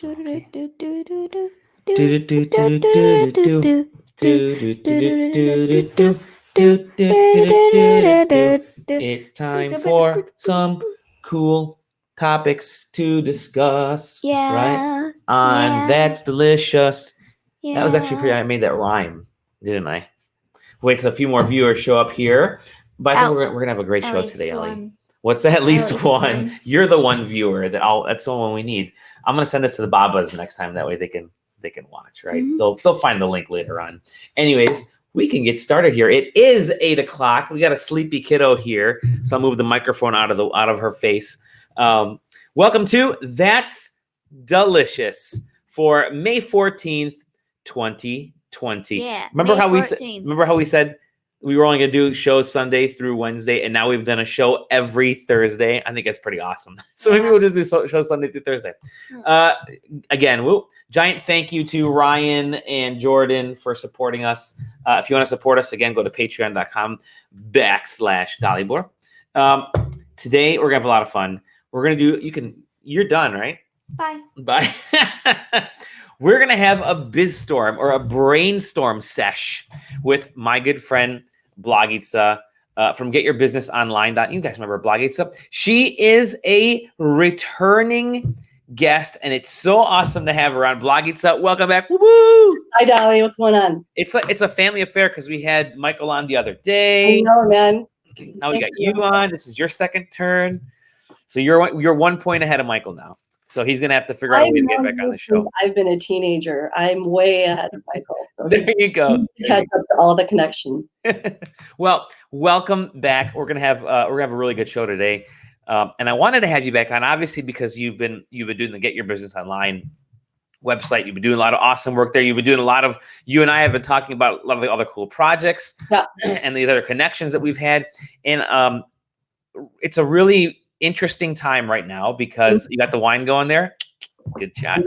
It's time for some cool topics to discuss. Yeah. Right? On That's Delicious. Yeah. That was actually pretty. I made that rhyme, didn't I? Wait till a few more viewers show up here. But I think we're gonna have a great show today, Ellie. What's that? At least one. You're the one viewer that's the one we need. I'm gonna send this to the Babas next time. That way they can watch. Right? Mhm. They'll find the link later on. Anyways, we can get started here. It is 8:00. We got a sleepy kiddo here, so I'll move the microphone out of her face. Welcome to That's Delicious for May 14th, 2020. Yeah. Remember May how 14th. we said we were only gonna do shows Sunday through Wednesday, and now we've done a show every Thursday. I think that's pretty awesome. So maybe we'll just do shows Sunday through Thursday. Again, giant thank you to Ryan and Jordan for supporting us. If you want to support us, again, go to patreon.com/Dalibor. Today we're gonna have a lot of fun. We're gonna do. You're done, right? Bye. We're going to have a BizStorm or a brainstorm sesh with my good friend Blagitza from Get Your Business Online. You guys remember Blagitza? She is a returning guest, and it's so awesome to have her on. Blagitza, welcome back. Woo-hoo! Hi, Dolly. What's going on? It's a family affair because we had Michael on the other day. I know, man. Now we got you on. This is your second turn. So you're 1 point ahead of Michael now. So he's going to have to figure out a way to get back on the show. I've been a teenager. I'm way ahead of Michael. So there you go. Catch up to all the connections. Well, welcome back. We're gonna have a really good show today, and I wanted to have you back on, obviously, because you've been doing the Get Your Business Online website. You've been doing a lot of awesome work there. You've been doing you and I have been talking about a lot of the other cool projects and the other connections that we've had, and it's a really interesting time right now because you got the wine going there. Good chat.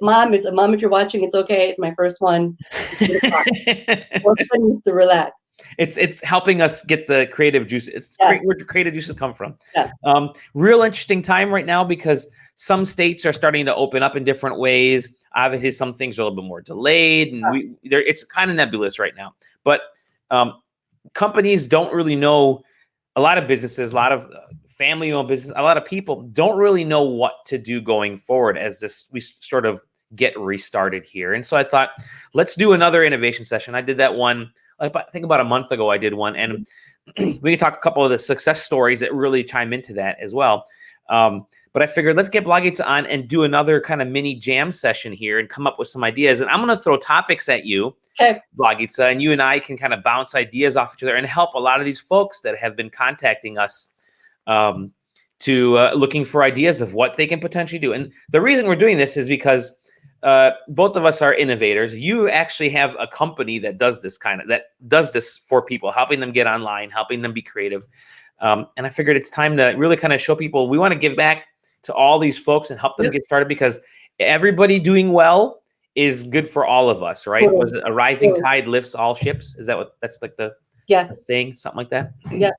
Mom, if you're watching, it's okay. It's my first one. Needs to relax. It's helping us get the creative juice. It's where creative juices come from. Yeah. Real interesting time right now because some states are starting to open up in different ways. Obviously, some things are a little bit more delayed, and it's kind of nebulous right now. But companies don't really know. A lot of businesses, a lot of family-owned business, a lot of people don't really know what to do going forward as we sort of get restarted here. And so I thought, let's do another innovation session. I did that one, I think about a month ago. I did one, and we can talk a couple of the success stories that really chime into that as well. But I figured let's get Blagitza on and do another kind of mini jam session here and come up with some ideas. And I'm going to throw topics at you, Blagitza, and you and I can kind of bounce ideas off each other and help a lot of these folks that have been contacting us to looking for ideas of what they can potentially do. And the reason we're doing this is because both of us are innovators. You actually have a company that does this for people, helping them get online, helping them be creative. And I figured it's time to really kind of show people we want to give back to all these folks and help them get started because everybody doing well is good for all of us, right? Was it a rising tide lifts all ships? Is that that's like the saying, something like that? Yeah.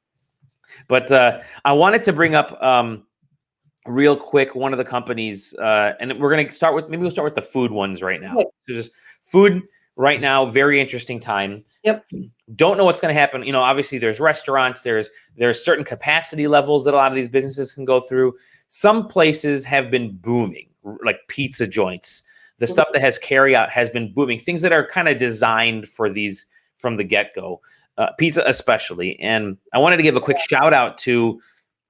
But I wanted to bring up real quick one of the companies, and we're going to start with we'll start with the food ones right now. Okay. So just food right now, very interesting time. Yep. Don't know what's going to happen. Obviously there's restaurants, there's certain capacity levels that a lot of these businesses can go through. Some places have been booming, like pizza joints. The stuff that has carry out has been booming. Things that are kind of designed for these from the get-go, pizza especially. And I wanted to give a quick shout out to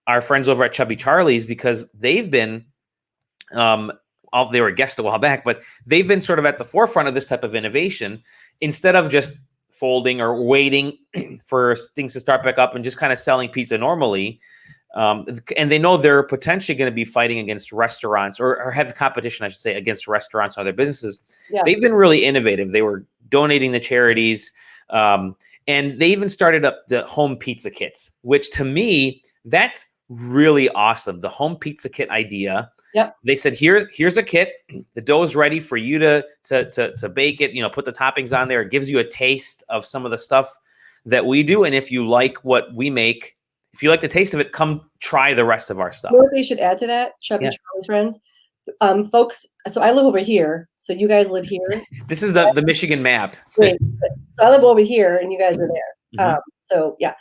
our friends over at Chubby Charlie's because they've been, they were guests a while back, but they've been sort of at the forefront of this type of innovation instead of just folding or waiting for things to start back up and just kind of selling pizza normally. And they know they're potentially going to be fighting against restaurants or have competition, I should say, against restaurants and other businesses. Yeah. They've been really innovative. They were donating to charities. And they even started up the home pizza kits, which to me, that's really awesome. The home pizza kit idea. Yep. They said, here's a kit. The dough is ready for you to bake it, put the toppings on there. It gives you a taste of some of the stuff that we do. And if you like what we make, if you like the taste of it, come try the rest of our stuff. You know what they should add to that, Chubby Charlie's friends? Folks, so I live over here. So you guys live here. This is the Michigan map. Great. So I live over here and you guys are there. Mhm. So yeah.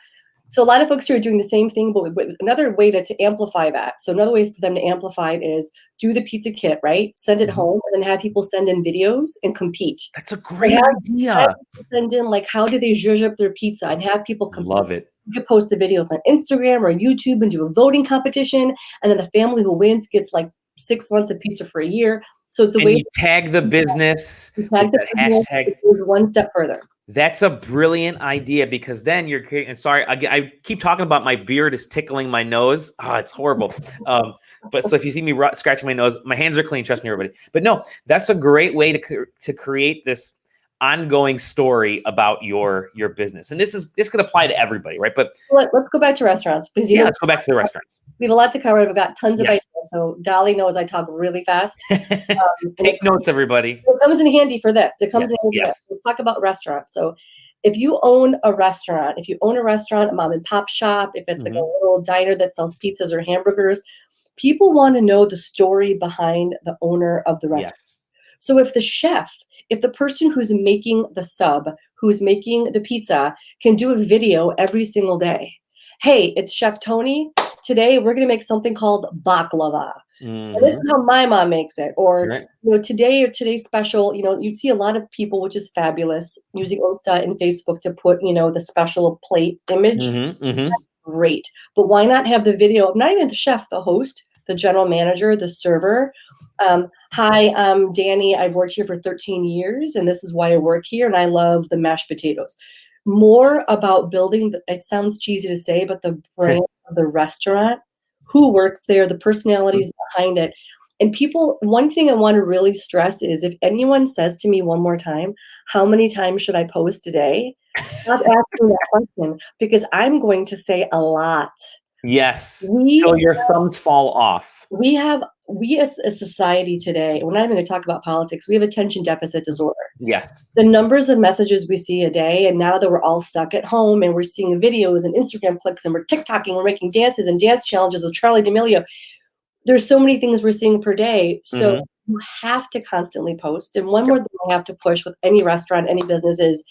So a lot of folks here are doing the same thing, but another way to amplify that. So another way for them to amplify it is do the pizza kit, right? Send it home and then have people send in videos and compete. That's a great idea. Have people send in like how do they zhuzh up their pizza and have people compete. Love it. You could post the videos on Instagram or YouTube and do a voting competition, and then the family who wins gets like 6 months of pizza for a year. So it's a way you tag the business with that hashtag. one step further. That's a brilliant idea because then you're creating. And sorry, I keep talking about my beard is tickling my nose. Oh, it's horrible. But so if you see me scratching my nose, my hands are clean. Trust me, everybody. But no, that's a great way to create this ongoing story about your business. And this could apply to everybody, right? But let's go back to restaurants because let's go back to the restaurants. We have a lot to cover. We've got tons of ideas. So Dolly knows I talk really fast. Take notes, everybody. It comes in handy for this. It comes in handy for this. We'll talk about restaurants. So if you own a restaurant, a mom and pop shop, if it's like a little diner that sells pizzas or hamburgers, people want to know the story behind the owner of the restaurant. Yes. So if the chef, if the person who's making the sub, who's making the pizza, can do a video every single day. Hey, it's Chef Tony. Today we're going to make something called baklava. And this is how my mom makes it. Or today's special, you'd see a lot of people, which is fabulous, using Insta and Facebook to put, the special plate image. Great. But why not have the video of not even the chef, the host, the general manager, the server. Hi, I'm Danny. I've worked here for 13 years, and this is why I work here, and I love the mashed potatoes. More about building, it sounds cheesy to say, but the brand of the restaurant, who works there, the personalities behind it. And people, one thing I want to really stress is if anyone says to me one more time, how many times should I post today? Stop asking that question because I'm going to say a lot. Yes. Till your thumbs fall off. We as a society today, we're not even going to talk about politics. We have attention deficit disorder. Yes. The numbers of messages we see a day, and now that we're all stuck at home and we're seeing videos and Instagram clicks and we're TikToking, we're making dances and dance challenges with Charli D'Amelio. There's so many things we're seeing per day. So you have to constantly post. And one more thing I have to push with any restaurant, any business is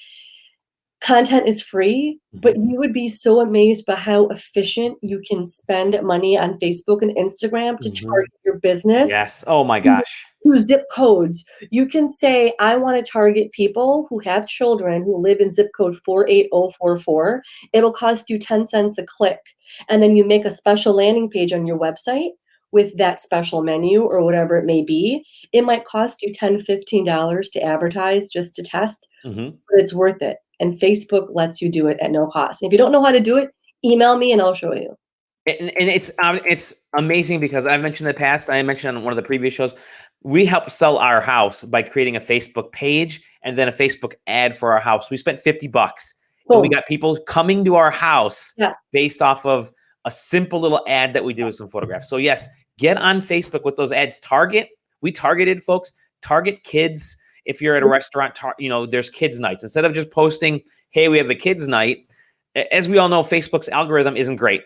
content is free, but you would be so amazed by how efficient you can spend money on Facebook and Instagram to target your business. Yes. Oh my gosh. Through zip codes. You can say, I want to target people who have children who live in zip code 48044. It'll cost you 10 cents a click. And then you make a special landing page on your website with that special menu or whatever it may be. It might cost you $10, $15 to advertise just to test, but it's worth it. And Facebook lets you do it at no cost. And if you don't know how to do it, email me and I'll show you. And it's amazing because I've mentioned in the past, I mentioned on one of the previous shows, we helped sell our house by creating a Facebook page and then a Facebook ad for our house. We spent $50 and we got people coming to our house based off of a simple little ad that we did with some photographs. So yes, get on Facebook with those ads. We targeted folks, target kids. If you're at a restaurant, there's kids nights. Instead of just posting, hey, we have a kids night, as we all know, Facebook's algorithm isn't great.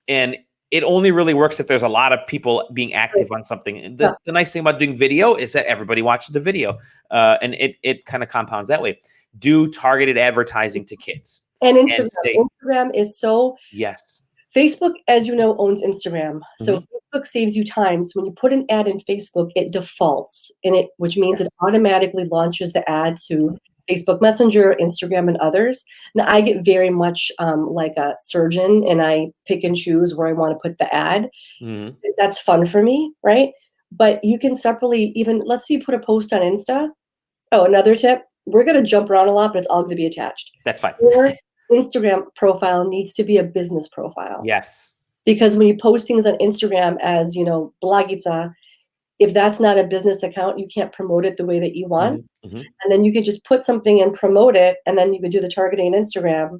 And it only really works if there's a lot of people being active on something. And the nice thing about doing video is that everybody watches the video. And it kind of compounds that way. Do targeted advertising to kids. And Instagram is so... Yes. Facebook, as you know, owns Instagram. So Facebook saves you time. So when you put an ad in Facebook, it defaults which means it automatically launches the ad to Facebook Messenger, Instagram, and others. Now I get very much like a surgeon and I pick and choose where I want to put the ad. That's fun for me, right? But you can separately let's say you put a post on Insta. Oh, another tip. We're going to jump around a lot, but it's all going to be attached. That's fine. Your Instagram profile needs to be a business profile. Yes. Because when you post things on Instagram as, Blagica, if that's not a business account, you can't promote it the way that you want. And then you could just put something and promote it, and then you could do the targeting on Instagram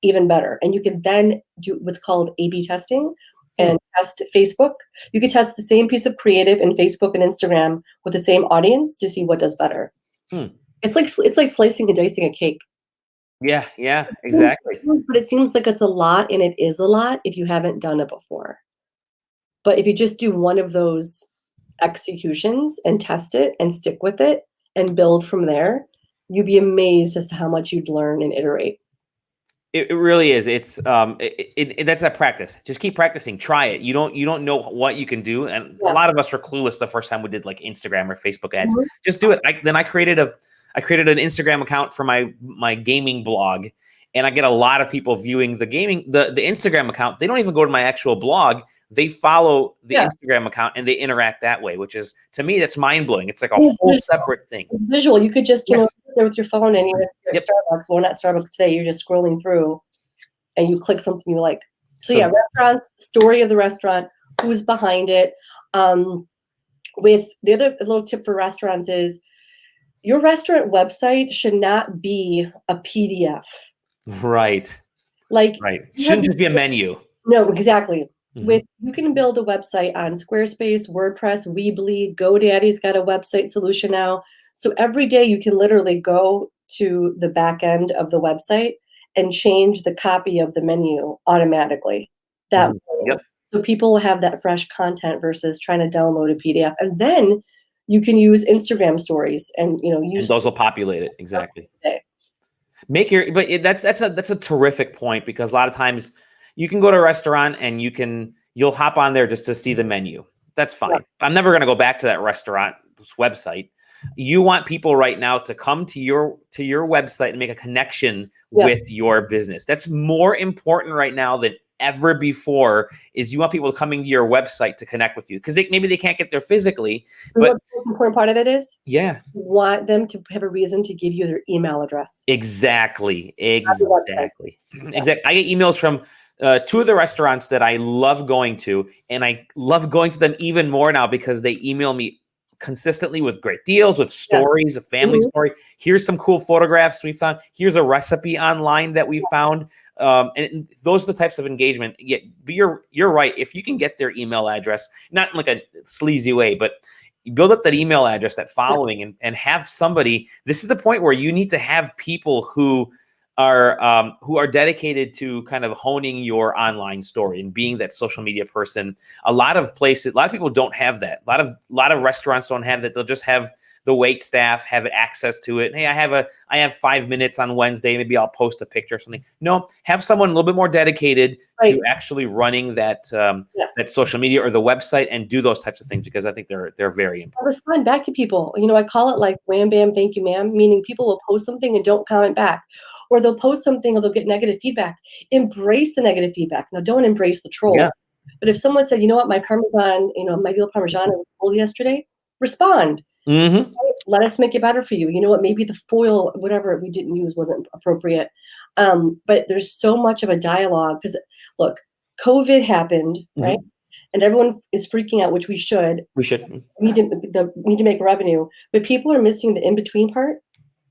even better. And you can then do what's called A/B testing and test Facebook. You could test the same piece of creative in Facebook and Instagram with the same audience to see what does better. It's like slicing and dicing a cake. Yeah, exactly. But it seems like it's a lot, and it is a lot if you haven't done it before. But if you just do one of those executions and test it and stick with it and build from there, you'd be amazed as to how much you'd learn and iterate. It really is. It's that's a practice. Just keep practicing. Try it. You don't know what you can do, and a lot of us were clueless the first time we did like Instagram or Facebook ads. Just do it. I created an Instagram account for my gaming blog, and I get a lot of people viewing the Instagram account. They don't even go to my actual blog. They follow the Instagram account and they interact that way, which is, to me, that's mind blowing. It's like a whole separate thing. Visual. You could just, sit there with your phone and you're at Starbucks. Well, not Starbucks today. You're just scrolling through and you click something you like. So yeah, restaurants, story of the restaurant, who's behind it. With the other little tip for restaurants is your restaurant website should not be a PDF. Right. Right. Shouldn't just be a menu. No, exactly. You can build a website on Squarespace, WordPress, Weebly, GoDaddy's got a website solution now. So every day you can literally go to the back end of the website and change the copy of the menu automatically. So people have that fresh content versus trying to download a PDF. And then you can use Instagram stories and use those will populate it. Exactly. That's a terrific point, because a lot of times you can go to a restaurant and you'll hop on there just to see the menu. That's fine. Yeah. I'm never going to go back to that restaurant's website. You want people right now to come to your website and make a connection with your business. That's more important right now than ever before. Is you want people coming to your website to connect with you, because maybe they can't get there physically. But the important part of it is, you want them to have a reason to give you their email address. Exactly. I get emails from 2 of the restaurants that I love going to, and I love going to them even more now because they email me consistently with great deals, with stories, a family story. Here's some cool photographs we found. Here's a recipe online that we found. And those are the types of engagement. Yeah, but you're right. If you can get their email address, not in like a sleazy way, but you build up that email address, that following, and have somebody. This is the point where you need to have people who are dedicated to kind of honing your online story and being that social media person. A lot of people don't have that. A lot of restaurants don't have that. They'll just have the wait staff have access to it. Hey, I have 5 minutes on Wednesday. Maybe I'll post a picture or something. No, have someone a little bit more dedicated to actually running that that social media or the website and do those types of things, because I think they're very important. I respond back to people. I call it like wham, bam, thank you, ma'am, meaning people will post something and don't comment back. Or they'll post something or they'll get negative feedback. Embrace the negative feedback. Now, don't embrace the troll. Yeah. But if someone said, you know what, my Parmesan, my veal Parmesan was cold yesterday, respond. Mm-hmm. Let us make it better for you. You know what, maybe the foil, whatever we didn't use wasn't appropriate. But there's so much of a dialogue because, look, COVID happened, right? And everyone is freaking out, which we should. We need to make revenue. But people are missing the in-between part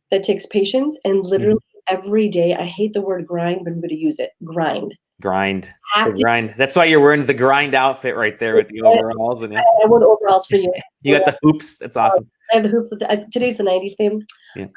that takes patience and literally every day. I hate the word grind, but I'm going to use it. Grind. That's why you're wearing the grind outfit right there with the overalls. And I wore the overalls for you. You got the hoops. That's awesome. I have the hoops. Today's the 90s theme. Yeah.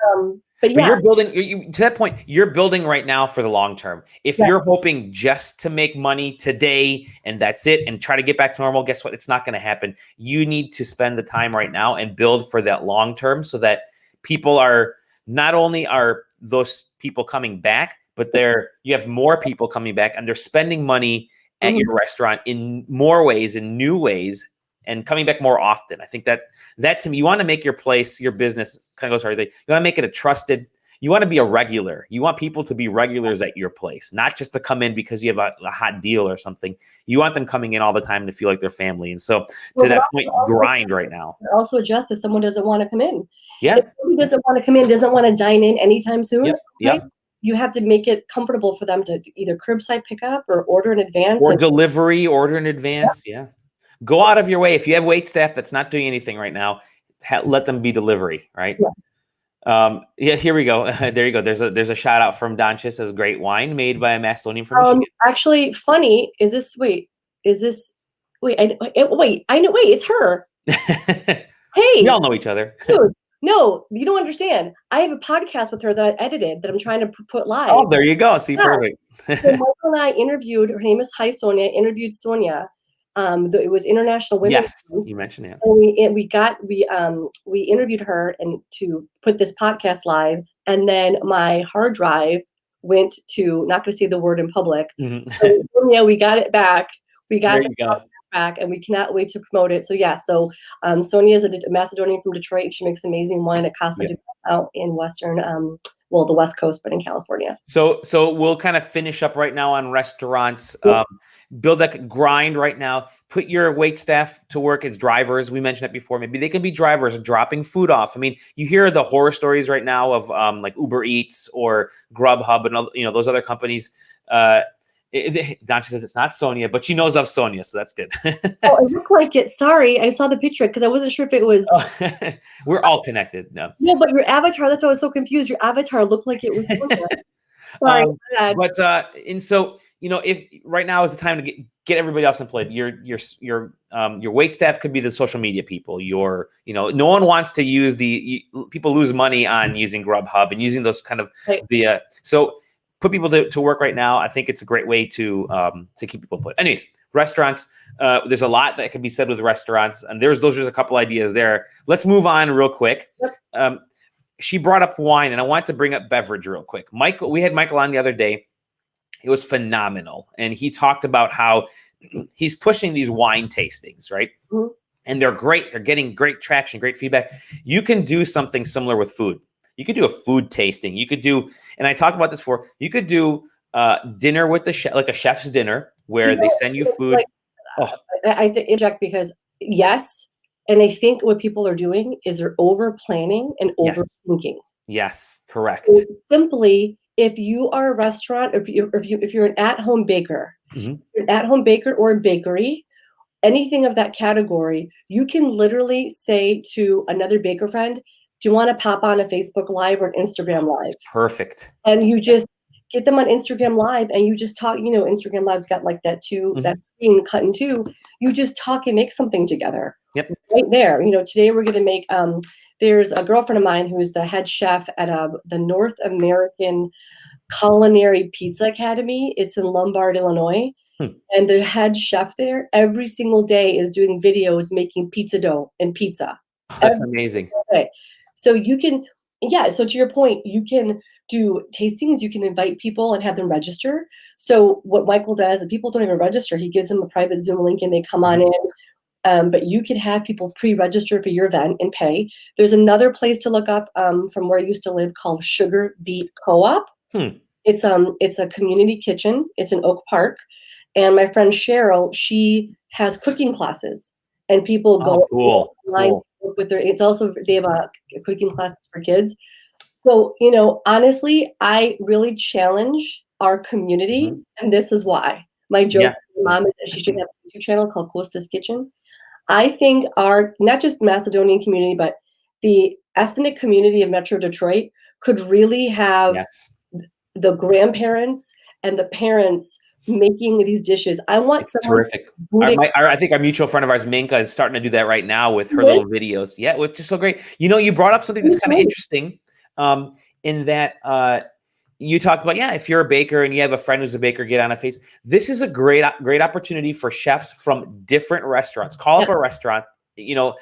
But you're building to that point. You're building right now for the long term. If you're hoping just to make money today and that's it, and try to get back to normal, guess what? It's not going to happen. You need to spend the time right now and build for that long term, so that people are not only are those people coming back, but you have more people coming back and they're spending money at your restaurant in more ways, in new ways, and coming back more often. I think that to me, you want to make your place, your business kind of goes everything. You want to make it a trusted. You want to be a regular. You want people to be regulars at your place, not just to come in because you have a hot deal or something. You want them coming in all the time to feel like they're family. And so to that point, grind right now. Also adjust if someone doesn't want to come in. Yeah. If someone doesn't want to come in, doesn't want to dine in anytime soon. Yep. You have to make it comfortable for them to either curbside pickup or order in advance. Or delivery, order in advance. Yeah. Go out of your way. If you have wait staff that's not doing anything right now, let them be delivery, right? Yeah. Here we go. There you go. There's a shout out from Dalicious, says great wine made by a Macedonian from Michigan. Actually, funny. Wait, it's her. Hey. We all know each other. Dude. No, you don't understand. I have a podcast with her that I edited that I'm trying to put live. Oh, there you go. See, perfect. So Michael and I interviewed, her name is Sonia, interviewed Sonia. It was International Women's Yes, Month. you mentioned it. And we interviewed her and to put this podcast live, and then my hard drive went to, not going to say the word in public. So, yeah, we got it back. We got it back, and we cannot wait to promote it. So yeah, Sonia is a Macedonian from Detroit. She makes amazing wine at Casa de out in Western, the West Coast, but in California. So we'll kind of finish up right now on restaurants. Build a grind right now. Put your wait staff to work as drivers. We mentioned it before. Maybe they can be drivers dropping food off. I mean, you hear the horror stories right now of like Uber Eats or Grubhub and those other companies. Don says it's not Sonia, but she knows of Sonia, so that's good. Oh, it looked like it. Sorry, I saw the picture because I wasn't sure if it was. Oh, we're all connected. No, but your avatar—that's why I was so confused. Your avatar looked like it was. Sorry, but and so if right now is the time to get everybody else employed. Your wait staff could be the social media people. No one wants to use people lose money on using Grubhub and using those kind of so. Put people to work right now. I think it's a great way to keep people employed. Anyways, restaurants. There's a lot that can be said with restaurants, and those are a couple ideas there. Let's move on real quick. She brought up wine, and I want to bring up beverage real quick. We had Michael on the other day. It was phenomenal, and he talked about how he's pushing these wine tastings, right? Mm-hmm. And they're great. They're getting great traction, great feedback. You can do something similar with food. You could do a food tasting. You could do, and I talked about this before, you could do dinner with the chef, like a chef's dinner where they send you food. I have to interject because yes, and I think what people are doing is they're over planning and overthinking. Yes, correct. So simply, if you are a restaurant, if you're an at-home baker, an at-home baker or a bakery, anything of that category, you can literally say to another baker friend, do you want to pop on a Facebook Live or an Instagram Live? Perfect. And you just get them on Instagram Live and you just talk, Instagram Live's got like that screen cut in two. You just talk and make something together. Yep. Right there. Today we're going to make, there's a girlfriend of mine who's the head chef at the North American Culinary Pizza Academy. It's in Lombard, Illinois. And the head chef there every single day is doing videos making pizza dough and pizza. That's amazing. So you can, so to your point, you can do tastings, you can invite people and have them register. So what Michael does, and people don't even register, he gives them a private Zoom link and they come on in. But you can have people pre-register for your event and pay. There's another place to look up from where I used to live called Sugar Beet Co-op. It's a community kitchen. It's in Oak Park. And my friend Cheryl, she has cooking classes. And people go online with their. It's also they have a cooking classes for kids. So honestly, I really challenge our community, and this is why. My joke to my mom is that she should have a YouTube channel called Costa's Kitchen. I think our not just Macedonian community, but the ethnic community of Metro Detroit could really have the grandparents and the parents making these dishes. I want someone terrific. I think our mutual friend of ours, Minka, is starting to do that right now with her little videos. Yeah, which is so great. You brought up something that's kind of interesting in that you talked about, if you're a baker and you have a friend who's a baker, get on a face. This is a great opportunity for chefs from different restaurants. Call up a restaurant.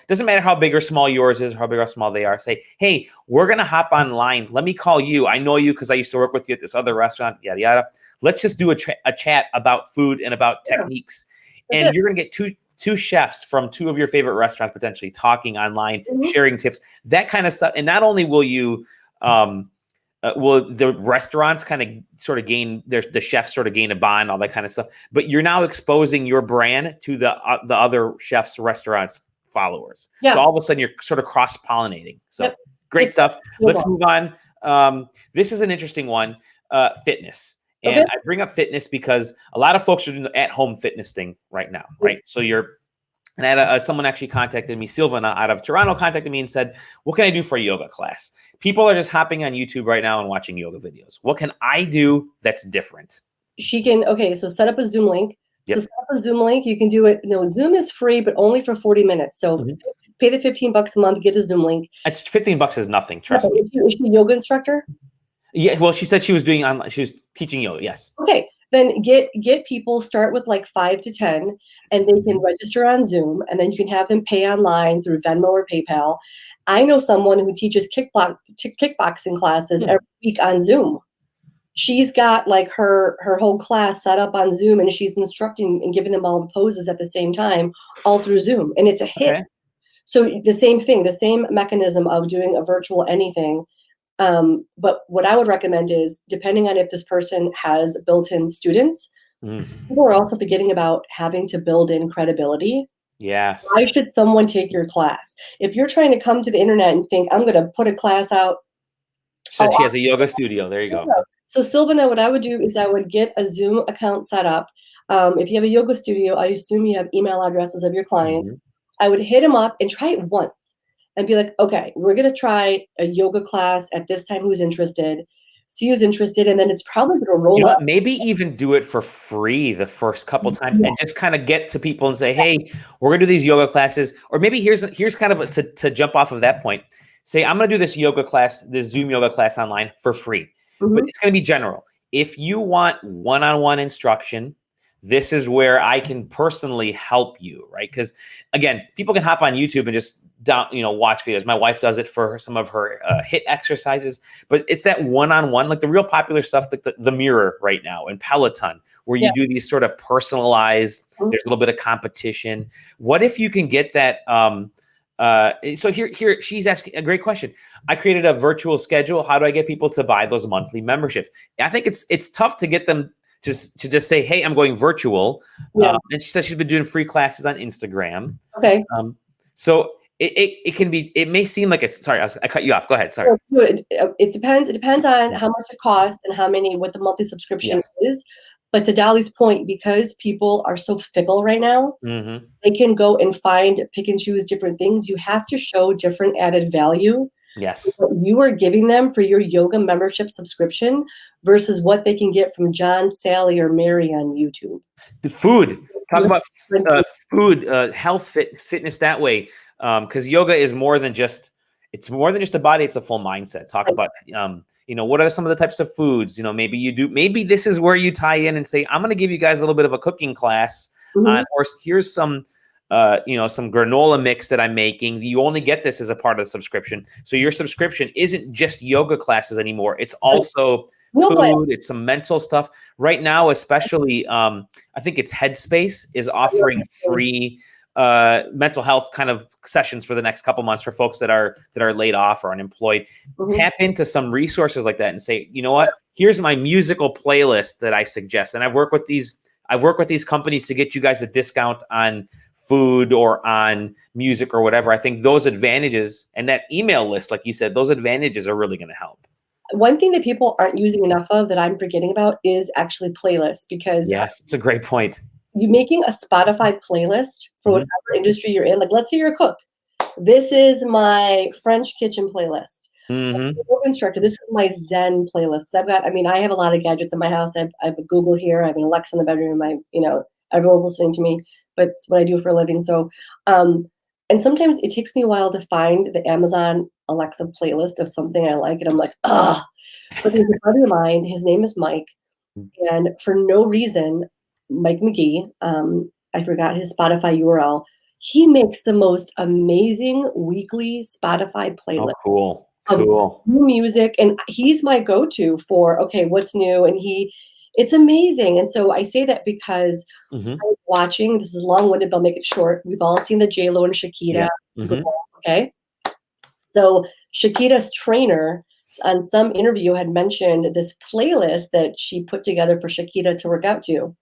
Doesn't matter how big or small yours is, or how big or small they are. Say, hey, we're going to hop online. Let me call you. I know you because I used to work with you at this other restaurant, yada, yada. Let's just do a chat about food and about techniques. And you're going to get two chefs from two of your favorite restaurants, potentially talking online, sharing tips, that kind of stuff. And not only will you, will the restaurants kind of sort of gain the chefs sort of gain a bond, all that kind of stuff, but you're now exposing your brand to the other chefs' restaurants followers. So all of a sudden you're sort of cross-pollinating. So great stuff. Let's move on. This is an interesting one, fitness. And I bring up fitness because a lot of folks are doing the at-home fitness thing right now, right? So and I had someone actually contacted me, Silvana out of Toronto contacted me and said, what can I do for a yoga class? People are just hopping on YouTube right now and watching yoga videos. What can I do that's different? She can, so set up a Zoom link. So set up a Zoom link. You can do it. Zoom is free, but only for 40 minutes. So pay the $15 a month, get a Zoom link. It's $15 is nothing, trust me. Is she a yoga instructor? Yeah, well, she said she was doing online. She was teaching yoga, yes. Okay, then get people, start with like 5 to 10, and they can register on Zoom, and then you can have them pay online through Venmo or PayPal. I know someone who teaches kickboxing classes every week on Zoom. She's got like her whole class set up on Zoom, and she's instructing and giving them all the poses at the same time, all through Zoom, and it's a hit. Okay. So the same thing, the same mechanism of doing a virtual anything. But what I would recommend is, depending on if this person has built-in students, people are also forgetting about having to build in credibility. Yes. Why should someone take your class? If you're trying to come to the internet and think, I'm going to put a class out. Said she has a yoga studio. There you go. So Sylvana, what I would do is I would get a Zoom account set up. If you have a yoga studio, I assume you have email addresses of your clients. I would hit them up and try it once and be like, okay, we're going to try a yoga class at this time. Who's interested? See who's interested. And then it's probably going to roll up. Maybe even do it for free the first couple times and just kind of get to people and say, hey, we're going to do these yoga classes. Or maybe here's kind of to jump off of that point. Say, I'm going to do this yoga class, this Zoom yoga class online for free. But it's going to be general. If you want one-on-one instruction, this is where I can personally help you, right? Because again, people can hop on YouTube and just watch videos. My wife does it for some of her HIIT exercises, but it's that one-on-one, like the real popular stuff, like the Mirror right now and Peloton, where you do these sort of personalized. There's a little bit of competition. What if you can get that? So here she's asking a great question. I created a virtual schedule. How do I get people to buy those monthly memberships? I think it's tough to get them to just say, hey, I'm going virtual. And she says she's been doing free classes on Instagram. Okay. So it may seem like sorry, I cut you off. Go ahead. Sorry. It depends. It depends on how much it costs and what the monthly subscription is. But to Dolly's point, because people are so fickle right now, they can go and pick and choose different things. You have to show different added value. Yes. What you are giving them for your yoga membership subscription versus what they can get from John, Sally, or Mary on YouTube. The food. Talk about food, health, fitness that way. Because yoga is more than just a body. It's a full mindset. Talk about, what are some of the types of foods, maybe this is where you tie in and say, I'm going to give you guys a little bit of a cooking class or here's some granola mix that I'm making. You only get this as a part of the subscription. So your subscription isn't just yoga classes anymore. It's also food. It's some mental stuff right now, especially. I think it's Headspace is offering free mental health kind of sessions for the next couple months for folks that are laid off or unemployed. Tap into some resources like that and say, you know what, here's my musical playlist that I suggest. And I've worked with these companies to get you guys a discount on food or on music or whatever. I think those advantages and that email list, like you said, those advantages are really going to help. One thing that people aren't using enough of that I'm forgetting about is actually playlists, because yes, it's a great point. You making a Spotify playlist for whatever industry you're in. Like, let's say you're a cook. This is my French kitchen playlist. Instructor. This is my Zen playlist. Because I have a lot of gadgets in my house. I have a Google here. I have an Alexa in the bedroom. Everyone's listening to me, but it's what I do for a living. So, and sometimes it takes me a while to find the Amazon Alexa playlist of something I like. And I'm like, ugh. But there's a buddy of mine, his name is Mike. And for no reason, Mike McGee, I forgot his Spotify URL. He makes the most amazing weekly Spotify playlist. Oh, cool. New music. And he's my go-to for, okay, what's new? And it's amazing. And so I say that because I was watching, this is long-winded, but I'll make it short. We've all seen the J-Lo and Shakira. Okay. So Shakira's trainer on some interview had mentioned this playlist that she put together for Shakira to work out to.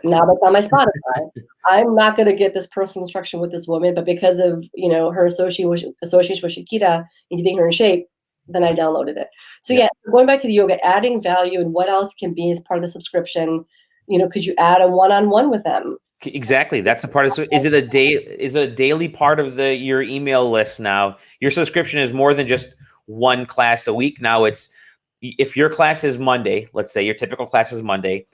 Now that's on my Spotify. I'm not going to get this personal instruction with this woman, but because of her association with Shakira and getting her in shape, then I downloaded it. So going back to the yoga, adding value and what else can be as part of the subscription. Could you add a one-on-one with them? Exactly. That's a part of. Is it a daily part of your email list now? Your subscription is more than just one class a week. Now if your class is Monday, let's say your typical class is Monday.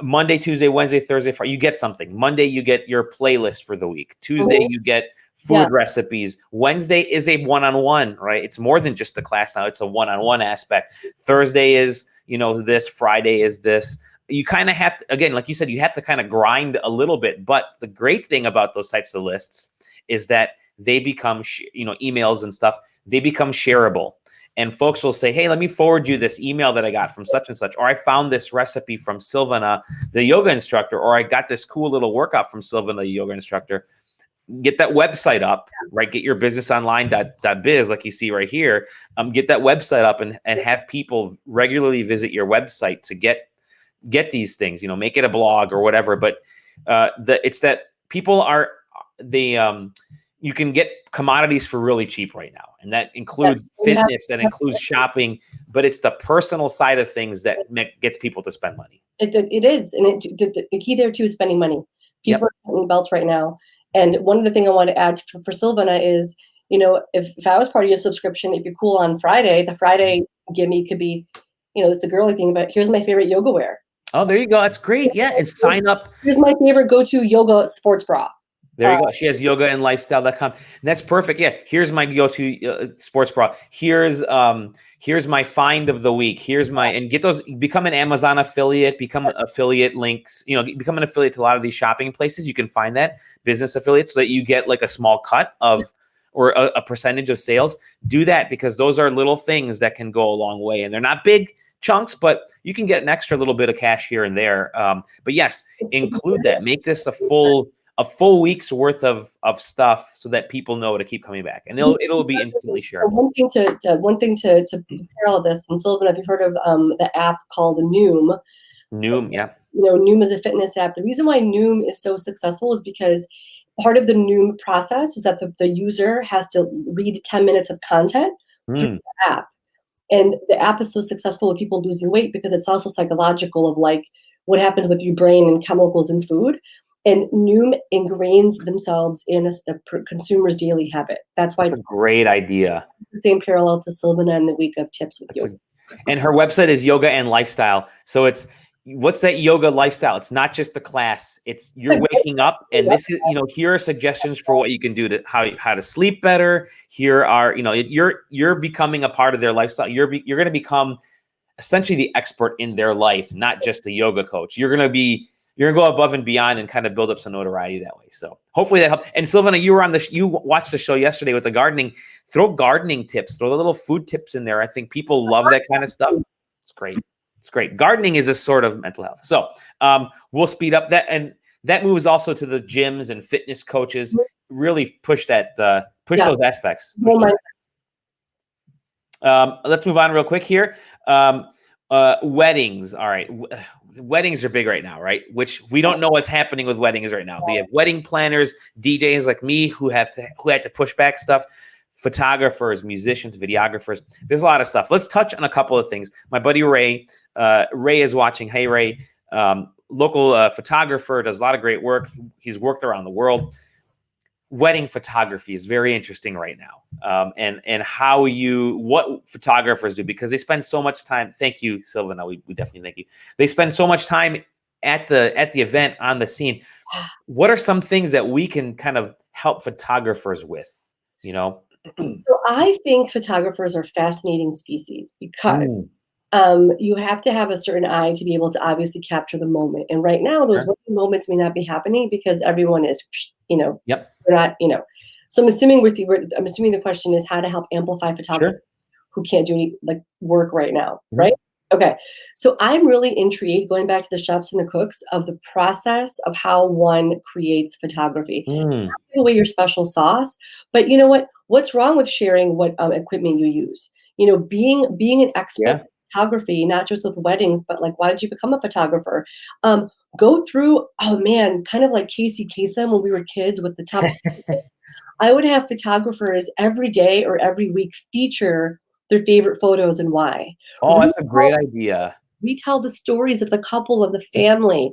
Monday, Tuesday, Wednesday, Thursday, Friday, you get something. Monday, you get your playlist for the week. Tuesday, you get food recipes. Wednesday is a one-on-one, right? It's more than just the class now. It's a one-on-one aspect. Thursday is, this. Friday is this. you kind of have to, again, like you said, you have to kind of grind a little bit. But the great thing about those types of lists is that they become, emails and stuff, they become shareable. And folks will say, hey, let me forward you this email that I got from such and such, or I found this recipe from Silvana, the yoga instructor, or I got this cool little workout from Silvana, the yoga instructor. Get that website up, right? Get your businessonline.biz, like you see right here. Get that website up and have people regularly visit your website to get these things, make it a blog or whatever. But it's that people are you can get commodities for really cheap right now. And that includes fitness, that includes shopping, but it's the personal side of things that gets people to spend money. It is. And the key there too is spending money. People are tightening belts right now. And one of the things I want to add for Silvana is, if I was part of your subscription, it'd be cool on Friday. The Friday gimme could be, it's a girly thing, but here's my favorite yoga wear. Oh, there you go. That's great. Yeah. And sign up. Here's my favorite go-to yoga sports bra. There you go. She has yogaandlifestyle.com. That's perfect. Yeah. Here's my go-to sports bra. Here's my find of the week. And get those, become an Amazon affiliate, become an affiliate links, become an affiliate to a lot of these shopping places. You can find that business affiliates so that you get like a small cut of, or a percentage of sales. Do that because those are little things that can go a long way, and they're not big chunks, but you can get an extra little bit of cash here and there. But yes, include that. Make this a full week's worth of stuff so that people know to keep coming back, and it'll be instantly shareable. One thing to parallel this, and Sylvan, have you heard of the app called Noom? Noom, yeah. Noom is a fitness app. The reason why Noom is so successful is because part of the Noom process is that the user has to read 10 minutes of content through the app. And the app is so successful with people losing weight because it's also psychological of like what happens with your brain and chemicals in food. And Noom ingrains themselves in a consumer's daily habit. That's why it's a great idea. The same parallel to Silvana and the week of tips with yoga. And her website is Yoga and Lifestyle. So what's that yoga lifestyle? It's not just the class. It's you're waking up, and this is, here are suggestions for what you can do to how to sleep better. Here are, you're becoming a part of their lifestyle. You're going to become essentially the expert in their life, not just a yoga coach. You're going to go above and beyond and kind of build up some notoriety that way. So hopefully that helped. And Silvana, you watched the show yesterday with the gardening. Throw gardening tips, throw the little food tips in there. I think people love that kind of stuff. It's great. It's great. Gardening is a sort of mental health. So we'll speed up that. And that moves also to the gyms and fitness coaches. Really push those aspects. Let's move on real quick here. Weddings. All right. Weddings are big right now, right? Which we don't know what's happening with weddings right now. We have wedding planners, DJs like me who had to push back stuff, photographers, musicians, videographers. There's a lot of stuff. Let's touch on a couple of things. My buddy Ray is watching. Hey, Ray, local photographer, does a lot of great work. He's worked around the world. Wedding photography is very interesting right now. And what photographers do, because they spend so much time. Thank you, Silvana. We definitely thank you. They spend so much time at the event, on the scene. What are some things that we can kind of help photographers with, So I think photographers are fascinating species because you have to have a certain eye to be able to obviously capture the moment. And right now, those moments may not be happening because everyone is, they're not, So I'm assuming the question is how to help amplify photographers who can't do any work right now, right? Okay. So I'm really intrigued, going back to the chefs and the cooks, of the process of how one creates photography. Not give away your special sauce, but you know what? What's wrong with sharing what equipment you use? Being an expert in photography, not just with weddings, but why did you become a photographer? Go through, kind of like Casey Kasem when we were kids with the top. I would have photographers every day or every week feature their favorite photos and why. Oh, that's a great idea. We tell the stories of the couple, of the family.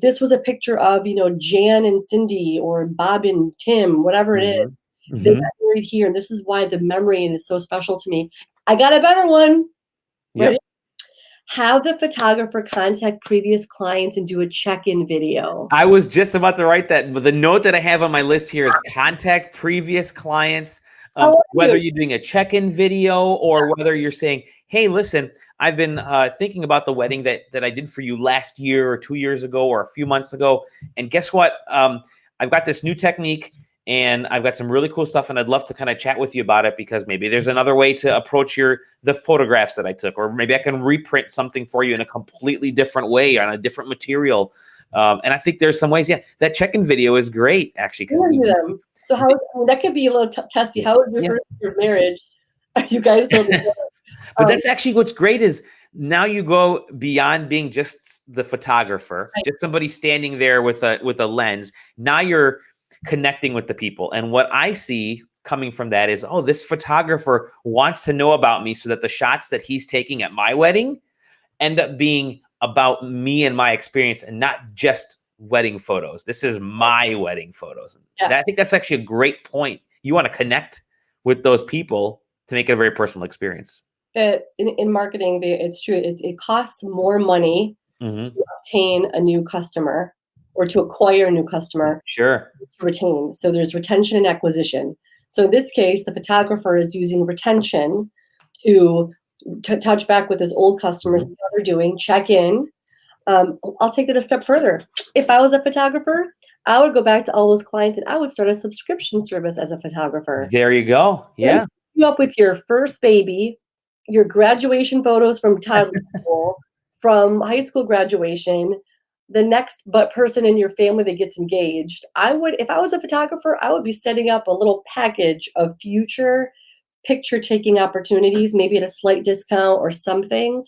This was a picture of, Jan and Cindy, or Bob and Tim, whatever it is. They got married here, and this is why the memory is so special to me. I got a better one. Ready? Have the photographer contact previous clients and do a check-in video. I was just about to write that, but the note that I have on my list here is contact previous clients. Whether you're doing a check-in video or whether you're saying, hey, listen, I've been thinking about the wedding that I did for you last year or 2 years ago or a few months ago. And guess what? I've got this new technique and I've got some really cool stuff. And I'd love to kind of chat with you about it because maybe there's another way to approach the photographs that I took, or maybe I can reprint something for you in a completely different way on a different material. And I think there's some ways, yeah, that check-in video is great actually. So that could be a little testy. How was your first year of marriage? Are you guys still together? But that's actually what's great is now you go beyond being just the photographer, just somebody standing there with a lens. Now you're connecting with the people. And what I see coming from that is, oh, this photographer wants to know about me so that the shots that he's taking at my wedding end up being about me and my experience and not just wedding photos. This is my wedding photos. Yeah. I think that's actually a great point. You want to connect with those people to make it a very personal experience. That in marketing, it's true. It costs more money to obtain a new customer or to acquire a new customer. Sure. To retain. So there's retention and acquisition. So in this case, the photographer is using retention to touch back with his old customers, see how they're doing, check in. I'll take that a step further. If I was a photographer, I would go back to all those clients and I would start a subscription service as a photographer. There you go. Yeah. You up with your first baby, your graduation photos from toddler school, from high school graduation, the next person in your family that gets engaged. If I was a photographer, I would be setting up a little package of future picture taking opportunities, maybe at a slight discount or something.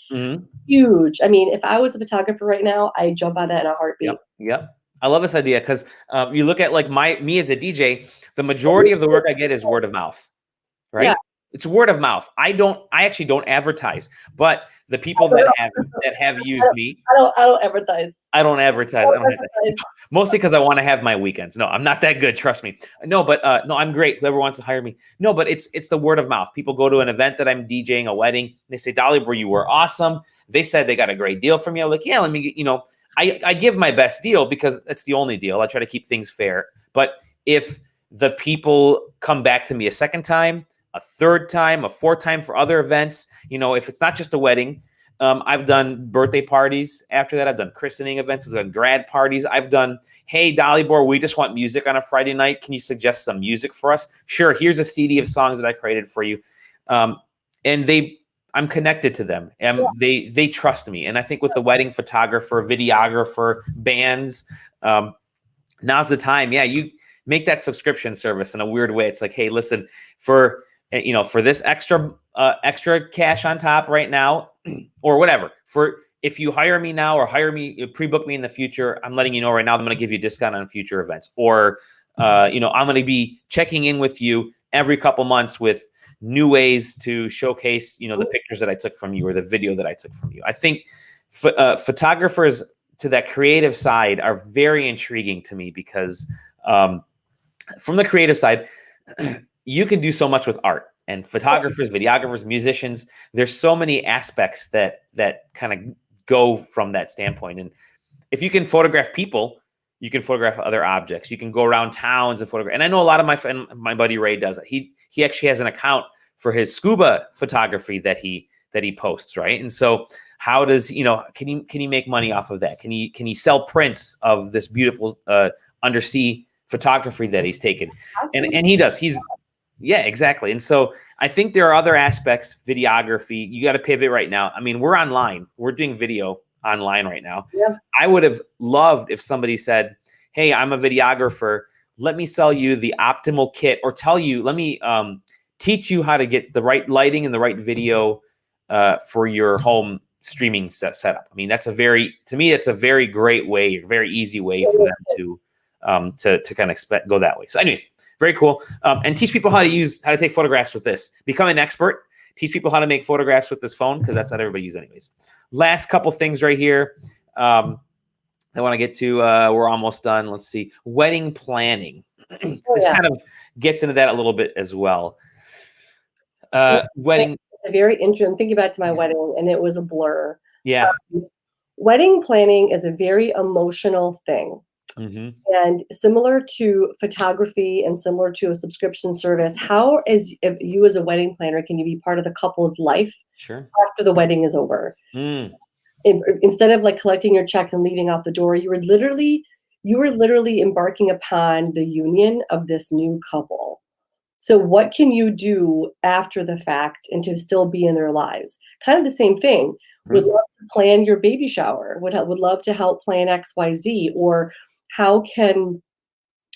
Huge. I mean, if I was a photographer right now, I'd jump on that in a heartbeat. Yep. I love this idea because you look at like me as a DJ, the majority of the work I get is word of mouth, right? Yeah. It's word of mouth. I actually don't advertise, but the people that have used me. I don't advertise. I don't advertise. Mostly because I want to have my weekends. No, I'm not that good. Trust me. No, but no, I'm great. Whoever wants to hire me. No, but it's the word of mouth. People go to an event that I'm DJing, a wedding. They say, Dalibor, you were awesome. They said they got a great deal from you. I'm like, yeah, let me, I give my best deal because that's the only deal. I try to keep things fair. But if the people come back to me a second time, a third time, a fourth time for other events, if it's not just a wedding, I've done birthday parties after that. I've done christening events. I've done grad parties. I've done, hey, Dalibor, we just want music on a Friday night. Can you suggest some music for us? Sure. Here's a CD of songs that I created for you. And I'm connected to them and they trust me. And I think with the wedding photographer, videographer, bands, now's the time. Yeah. You make that subscription service in a weird way. It's like, hey, listen, for this extra cash on top right now or whatever, if you hire me now or pre-book me in the future, I'm letting you know right now, I'm going to give you a discount on future events. Or, I'm going to be checking in with you every couple months with new ways to showcase, the pictures that I took from you or the video that I took from you. I think photographers to that creative side are very intriguing to me because from the creative side, you can do so much with art and photographers, videographers, musicians. There's so many aspects that kind of go from that standpoint. And if you can photograph people, you can photograph other objects. You can go around towns and photograph. And I know a lot of my buddy Ray does it. He actually has an account for his scuba photography that he posts, right? And so how does, can he make money off of that? Can he sell prints of this beautiful undersea photography that he's taken? And he does. Yeah, exactly. And so I think there are other aspects, videography. You got to pivot right now. I mean, we're online. We're doing video online right now. Yeah. I would have loved if somebody said, hey, I'm a videographer. Let me sell you the optimal kit or let me teach you how to get the right lighting and the right video for your home streaming setup. I mean, to me, it's a very great way, a very easy way for them to kind of go that way. So anyways, very cool. And teach people how to take photographs with this. Become an expert. Teach people how to make photographs with this phone because that's not everybody uses anyways. Last couple things right here. I want to get to. We're almost done. Let's see. Wedding planning. This kind of gets into that a little bit as well. Wedding. It's very interesting. I'm thinking back to my wedding, and it was a blur. Yeah. Wedding planning is a very emotional thing. And similar to photography and similar to a subscription service, how is if you as a wedding planner can you be part of the couple's life Sure. after the wedding is over? Mm. Instead of like collecting your check and leaving out the door, you were literally embarking upon the union of this new couple. So what can you do after the fact and to still be in their lives? Kind of the same thing. Would love to plan your baby shower. Would love to help plan XYZ. Or how can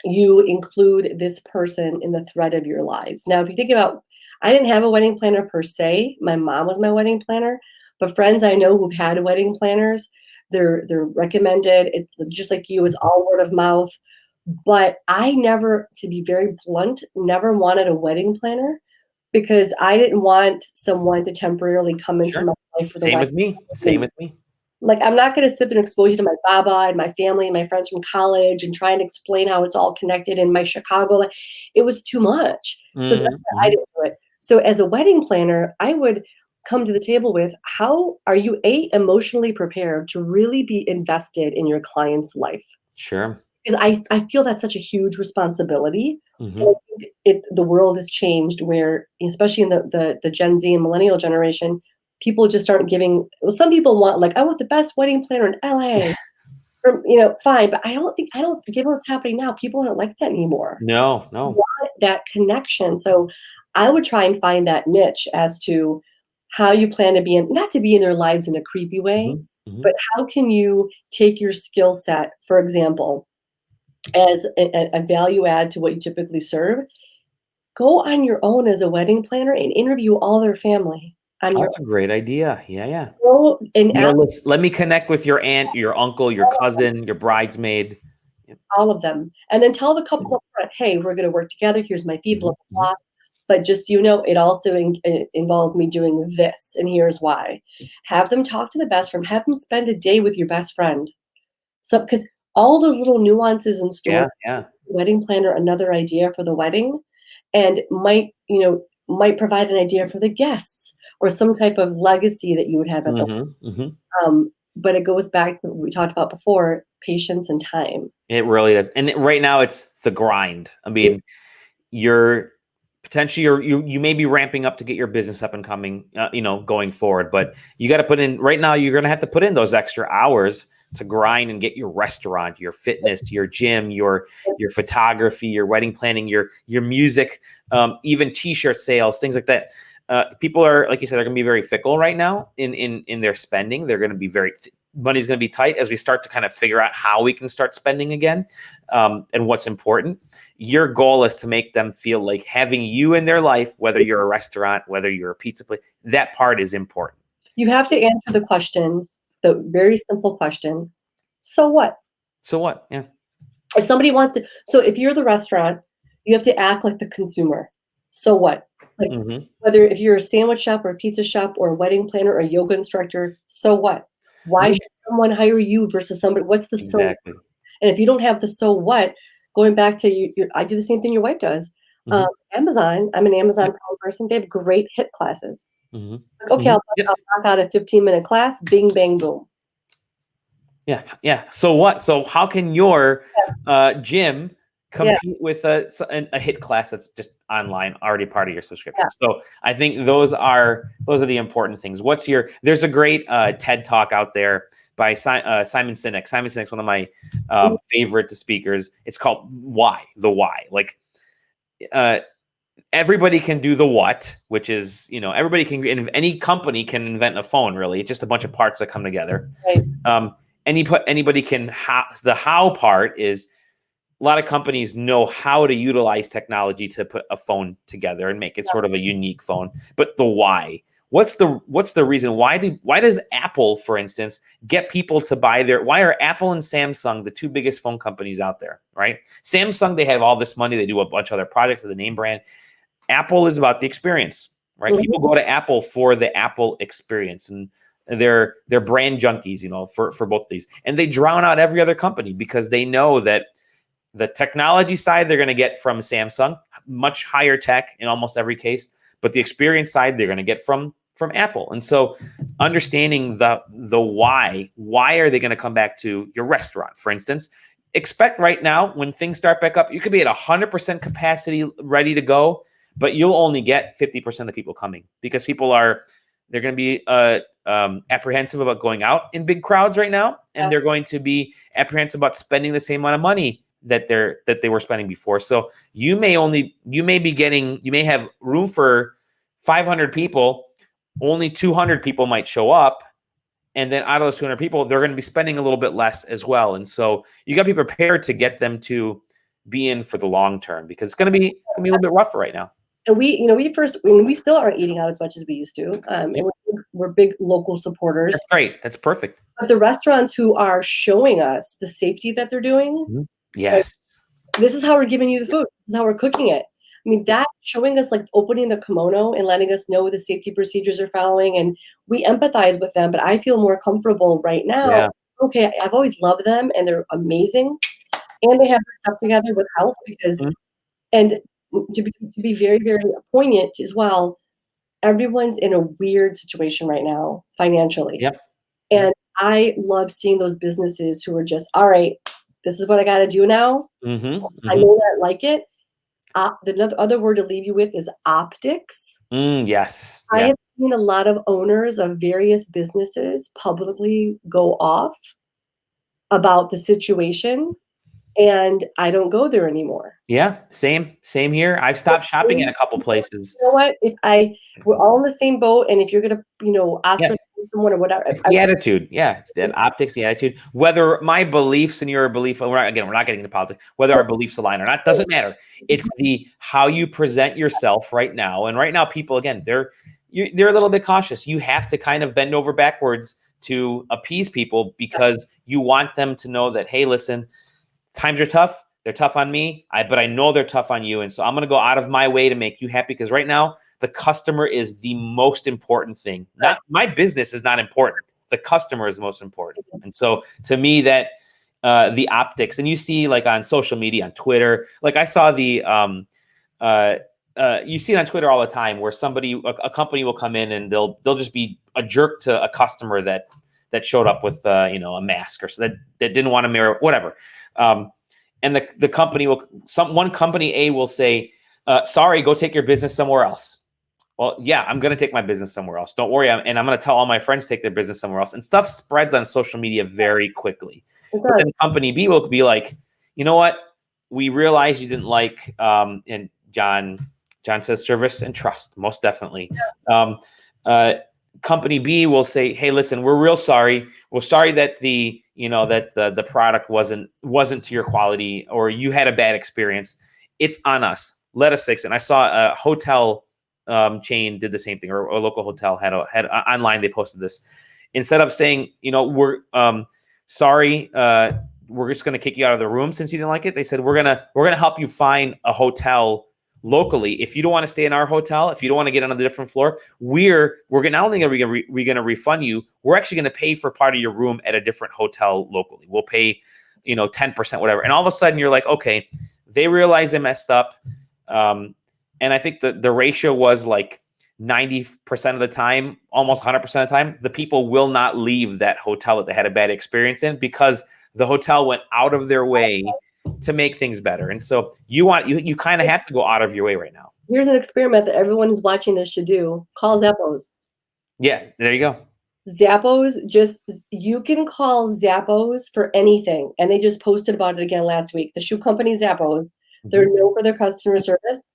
you include this person in the thread of your lives? Now, if you think about, I didn't have a wedding planner per se. My mom was my wedding planner, but friends I know who've had wedding planners, they're recommended. It's just like you, it's all word of mouth. But I never, to be very blunt, never wanted a wedding planner because I didn't want someone to temporarily come into Sure. my life for the Same wedding. with me. Same with me. Like, I'm not going to sit there and expose you to my baba and my family and my friends from college and try and explain how it's all connected in my Chicago. Like, it was too much. So that's why I didn't do it. So as a wedding planner, I would come to the table with, how are you emotionally prepared to really be invested in your client's life? Sure. Because I feel that's such a huge responsibility. And I Mm-hmm. think the world has changed where, especially in the Gen Z and millennial generation, people just aren't giving. Well, some people want, like, I want the best wedding planner in LA. Or, fine, but I don't given what's happening now, people aren't like that anymore. No, They no. want that connection. So I would try and find that niche as to how you plan to be in, not to be in their lives in a creepy way, Mm-hmm. Mm-hmm. but how can you take your skill set, for example, as a value add to what you typically serve? Go on your own as a wedding planner and interview all their family on Oh, your that's a great idea. Yeah, yeah. own and ask Let me connect with your aunt, your uncle, your cousin, your bridesmaid. Yep. all of them. And then tell the couple up front, hey, we're going to work together. Here's my fee, blah, Mm-hmm. blah, blah. But just, it also involves me doing this. And here's why. Have them talk to the best friend. Have them spend a day with your best friend. So, because all those little nuances and stories, Yeah, yeah. wedding planner, another idea for the wedding, and might provide an idea for the guests or some type of legacy that you would have at the Mm-hmm. Mm-hmm. but it goes back to what we talked about before, patience and time. It really does. And right now it's the grind. I mean, you're potentially you may be ramping up to get your business up and coming, going forward, but you got to put in right now, you're going to have to put in those extra hours to grind and get your restaurant, your fitness, your gym, your photography, your wedding planning, your music, even t-shirt sales, things like that. People are, like you said, they're going to be very fickle right now in their spending. They're going to be money's going to be tight as we start to kind of figure out how we can start spending again, and what's important. Your goal is to make them feel like having you in their life, whether you're a restaurant, whether you're a pizza place, that part is important. You have to answer the question, the very simple question, so what? So what? Yeah. If somebody wants to, so if you're the restaurant, you have to act like the consumer. So what? Like, Mm-hmm. whether if you're a sandwich shop or a pizza shop or a wedding planner or a yoga instructor, so what? Why should someone hire you versus somebody? What's the so? Exactly. And if you don't have the so what, going back to I do the same thing your wife does. Mm-hmm. Amazon, I'm an Amazon Prime person. They have great HIIT classes. Mm-hmm. Like, okay, Yep. I'll knock out a 15-minute class. Bing, bang, boom. Yeah. Yeah. So what? So how can your gym compete with a HIIT class that's just online, already part of your subscription? Yeah. So I think those are the important things. There's a great TED talk out there by Simon Sinek. Simon Sinek's one of my favorite speakers. It's called Why, the Why. Like, everybody can do the what, which is, everybody can, any company can invent a phone, really. It's just a bunch of parts that come together. Right. Anybody can, the how part is, a lot of companies know how to utilize technology to put a phone together and make it sort of a unique phone. But the why, what's the reason? Why does Apple, for instance, get people to buy why are Apple and Samsung the two biggest phone companies out there, right? Samsung, they have all this money. They do a bunch of other projects with the name brand. Apple is about the experience, right? Mm-hmm. People go to Apple for the Apple experience, and they're brand junkies, for both of these. And they drown out every other company because they know that the technology side they're going to get from Samsung, much higher tech in almost every case, but the experience side they're going to get from Apple. And so understanding the why are they going to come back to your restaurant, for instance? expect right now when things start back up, you could be at 100% capacity ready to go, but you'll only get 50% of the people coming because they're going to be apprehensive about going out in big crowds right now, and they're going to be apprehensive about spending the same amount of money that they were spending before. So you may have room for 500 people, only 200 people might show up. And then out of those 200 people, they're going to be spending a little bit less as well. And so you got to be prepared to get them to be in for the long term, because it's going to be a little bit rougher right now. And we still aren't eating out as much as we used to. And we're big local supporters. That's great. That's perfect. But the restaurants who are showing us the safety that they're doing, yes, like, this is how we're giving you the food. This is how we're cooking it. I mean, that showing us, like, opening the kimono and letting us know the safety procedures are following, and we empathize with them. But I feel more comfortable right now. Yeah. Okay, I've always loved them, and they're amazing, and they have their stuff together with health because, and to be very, very poignant as well, everyone's in a weird situation right now financially. Yep. And I love seeing those businesses who are just, all right, this is what I got to do now. I know that I like it. The other word to leave you with is optics. Yes. I have seen a lot of owners of various businesses publicly go off about the situation, and I don't go there anymore. Yeah, same here. I've stopped shopping in a couple places. You know what? We're all in the same boat, and if you're gonna, ask for someone or whatever, it's the attitude. Yeah, it's that optics, the attitude. Whether my beliefs and your belief, we're not getting into politics. Whether our beliefs align or not doesn't matter. It's the how you present yourself right now. And right now, people, again, they're a little bit cautious. You have to kind of bend over backwards to appease people because you want them to know that, hey, listen, times are tough. They're tough on me, but I know they're tough on you. And so I'm going to go out of my way to make you happy, because right now the customer is the most important thing. Not my business is not important. The customer is most important. And so to me, that the optics, and you see, like, on social media, on Twitter, like I saw the you see it on Twitter all the time, where a company will come in and they'll just be a jerk to a customer that showed up with a mask, or so that didn't want to mirror, whatever. And the company one company A will say, sorry, go take your business somewhere else. Well, yeah, I'm going to take my business somewhere else. Don't worry. And I'm going to tell all my friends to take their business somewhere else. And stuff spreads on social media very quickly. But then company B will be like, you know what? We realize you didn't like, and John says service and trust, most definitely. Company B will say, hey, listen, we're real sorry. We're sorry that the product wasn't to your quality, or you had a bad experience. It's on us. Let us fix it. And I saw a hotel chain did the same thing, or a local hotel had online. They posted this. Instead of saying, we're sorry, we're just going to kick you out of the room since you didn't like it, they said, we're gonna help you find a hotel locally. If you don't want to stay in our hotel, if you don't want to get on a different floor, we're not only are we going to refund you, we're actually going to pay for part of your room at a different hotel locally. We'll pay 10%, whatever. And all of a sudden you're like, okay, they realize they messed up. And I think the ratio was like 90% of the time, almost 100% of the time, the people will not leave that hotel that they had a bad experience in, because the hotel went out of their way to make things better. And so you kind of have to go out of your way right now. Here's an experiment that everyone who's watching this should do. Call Zappos. Yeah, there you go. Zappos, you can call Zappos for anything. And they just posted about it again last week. The shoe company Zappos, they're known for their customer service.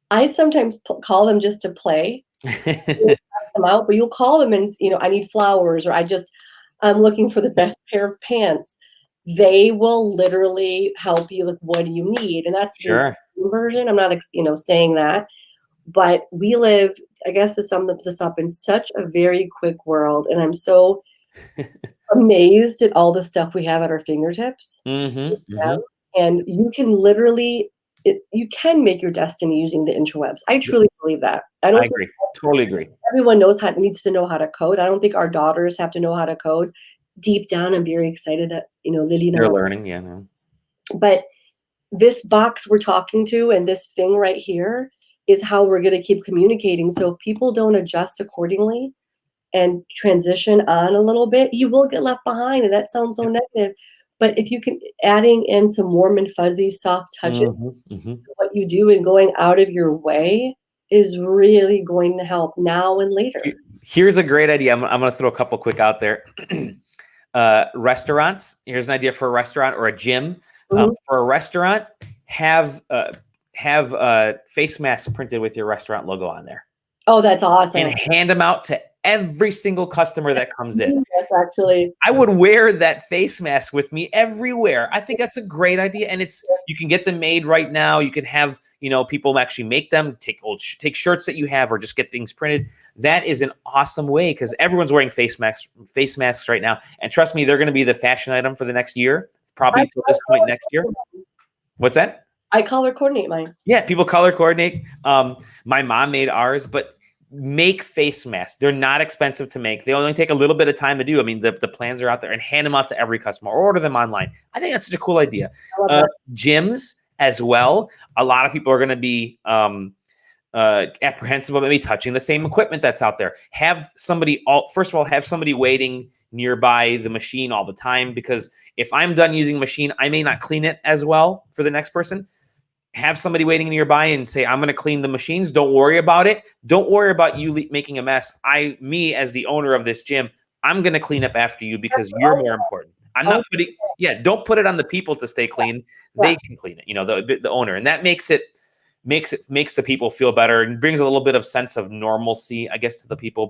I sometimes call them just to play. Them out, but you'll call them and, I need flowers, or I'm looking for the best pair of pants. They will literally help you. Like, what do you need? And that's the version. I'm not, saying that, but we live, I guess, to sum this up, in such a very quick world. And I'm so amazed at all the stuff we have at our fingertips. And you can literally, you can make your destiny using the interwebs. I truly believe that. I agree. Totally agree. Everyone needs to know how to code. I don't think our daughters have to know how to code. Deep down, I'm very excited that, Lily, they're learning. Yeah. No. But this box we're talking to, and this thing right here, is how we're going to keep communicating. So if people don't adjust accordingly and transition on a little bit, you will get left behind. And that sounds so negative, But if you can adding in some warm and fuzzy, soft touches to what you do and going out of your way is really going to help now and later. Here's a great idea. I'm going to throw a couple quick out there. Restaurants. Here's an idea for a restaurant or a gym. For a restaurant, have face masks printed with your restaurant logo on there. Oh, that's awesome. And hand them out to every single customer that comes in. Yes, actually. I would wear that face mask with me everywhere. I think that's a great idea. And you can get them made right now. You can have, people actually make them, take shirts that you have or just get things printed. That is an awesome way because everyone's wearing face masks right now. And trust me, they're going to be the fashion item for the next year, probably to this point next year. What's that? I color coordinate mine. Yeah, people color coordinate. My mom made ours, but make face masks. They're not expensive to make. They only take a little bit of time to do. I mean, the plans are out there, and hand them out to every customer or order them online. I think that's such a cool idea. Gyms as well. A lot of people are going to be apprehensive about maybe touching the same equipment that's out there. Have somebody waiting nearby the machine all the time, because if I'm done using the machine, I may not clean it as well for the next person. Have somebody waiting nearby and say, I'm going to clean the machines. Don't worry about it. Don't worry about you making a mess. Me as the owner of this gym, I'm going to clean up after you because you're more important. I'm not putting, don't put it on the people to stay clean. They can clean it, the owner. And that makes the people feel better and brings a little bit of sense of normalcy, I guess, to the people.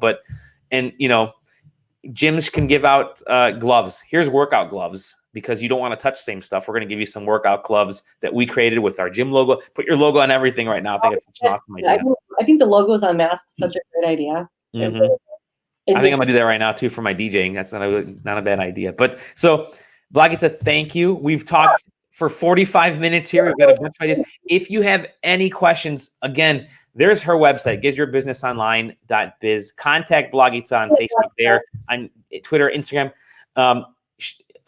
Gyms can give out gloves. Here's workout gloves. Because you don't want to touch the same stuff, we're going to give you some workout gloves that we created with our gym logo. Put your logo on everything right now. I think it's such an awesome idea. I think the logos on masks is such a great idea. I think I'm going to do that right now too for my DJing. That's not a bad idea. But so, Blagita, thank you. We've talked for 45 minutes here. We've got a bunch of ideas. If you have any questions, again, there's her website, getyourbusinessonline.biz. Contact Blagita on Facebook there, on Twitter, Instagram.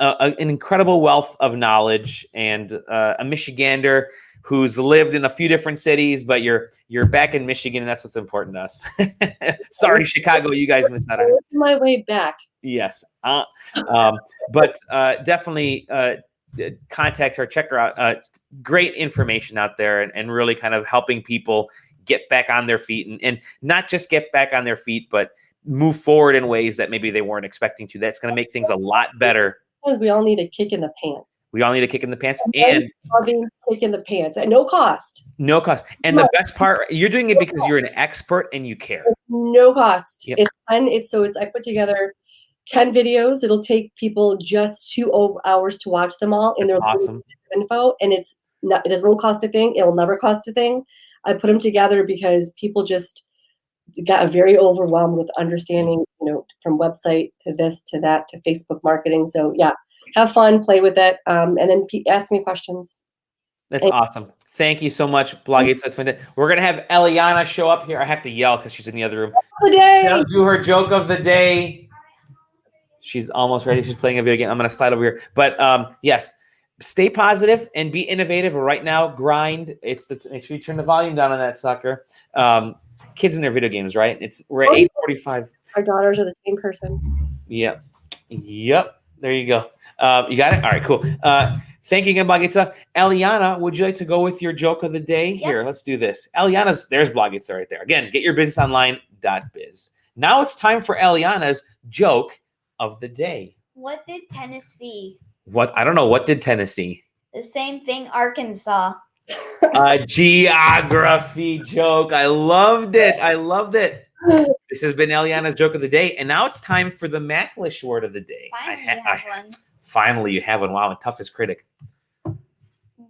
An incredible wealth of knowledge, and a Michigander who's lived in a few different cities, but you're back in Michigan, and that's what's important to us. Sorry, Chicago, you guys missed out on it. My way back. Yes, but definitely contact her, check her out. Great information out there, and really kind of helping people get back on their feet, and not just get back on their feet, but move forward in ways that maybe they weren't expecting to. That's going to make things a lot better. We all need a kick in the pants. We all need a kick in the pants, and kick in the pants at no cost. No cost. And the best part, you're doing it because you're an expert and you care. No cost. Yep. It's fun. I put together 10 videos. It'll take people just 2 hours to watch them all, and they're awesome info. And it doesn't cost a thing. It will never cost a thing. I put them together because people just got very overwhelmed with understanding, from website to this, to that, to Facebook marketing. So yeah, have fun, play with it. And then ask me questions. That's awesome. Thank you so much, Blagita. That's fantastic. We're going to have Eliana show up here. I have to yell because she's in the other room. She'll do her joke of the day. She's almost ready. She's playing a video game. I'm going to slide over here. But yes, stay positive and be innovative. Right now, grind. Make sure you turn the volume down on that sucker. Kids in their video games, right? We're at 8:45. Our daughters are the same person. Yep. There you go. You got it? All right, cool. Thank you again, Blagita. Eliana, would you like to go with your joke of the day? Yep. Here, let's do this. There's Blagita right there. Again, getyourbusinessonline.biz. Now it's time for Eliana's joke of the day. What did Tennessee? I don't know. What did Tennessee? The same thing Arkansas. A geography joke. I loved it. This has been Eliana's joke of the day, and now it's time for the Macklish word of the day. Finally, you have one. Wow, toughest critic.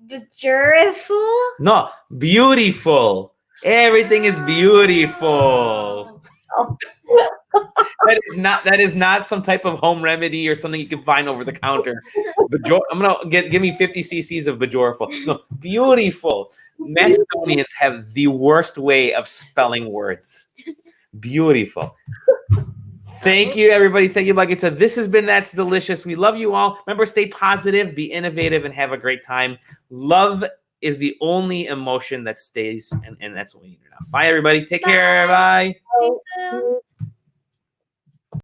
Beautiful? No, beautiful. Everything is beautiful. Oh. That is not some type of home remedy or something you can find over the counter. I'm gonna give me 50 cc's of Bajorful. No, beautiful. Macedonians have the worst way of spelling words. Beautiful. Thank you, everybody. Thank you, Blagita. This has been That's Delicious. We love you all. Remember, stay positive, be innovative, and have a great time. Love is the only emotion that stays, and that's what we need to know. Bye, everybody. Take care. Bye. See you soon.